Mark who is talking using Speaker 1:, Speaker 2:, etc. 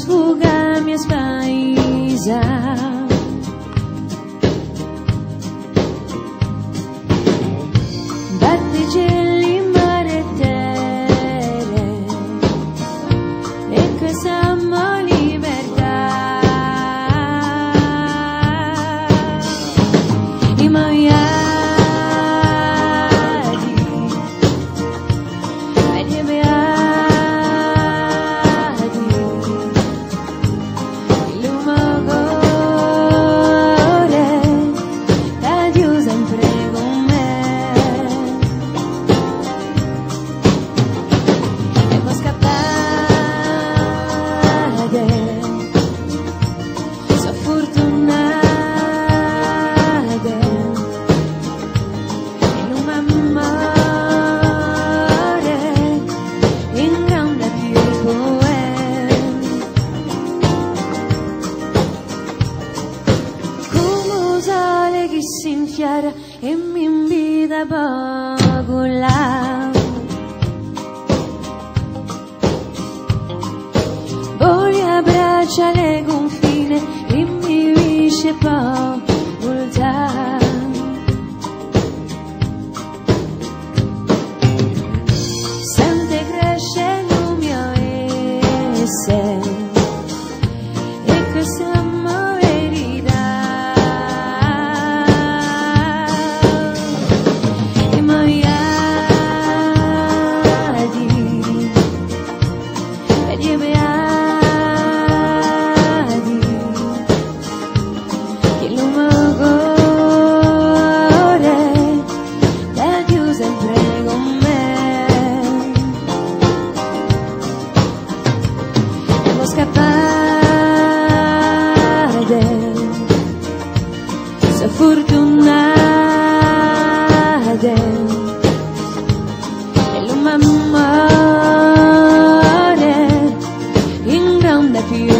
Speaker 1: sfuga mi spaisa. Batticelli, mare e terre, e che siamo libertà. I maiali, vedi e beati, il lumore da Dio sempre con me. Devo scappare, so fortunata, in un amore in grande più come un sole che si infiara e mi invita poco là. Voli abbraccia le confine e mi dice volta. Sente cresce il mio essere e che siamo verità. I maiali, vedi e beati, il lumore da Dio sempre con me. Devo scappare, so fortunata, e l'amore in grande più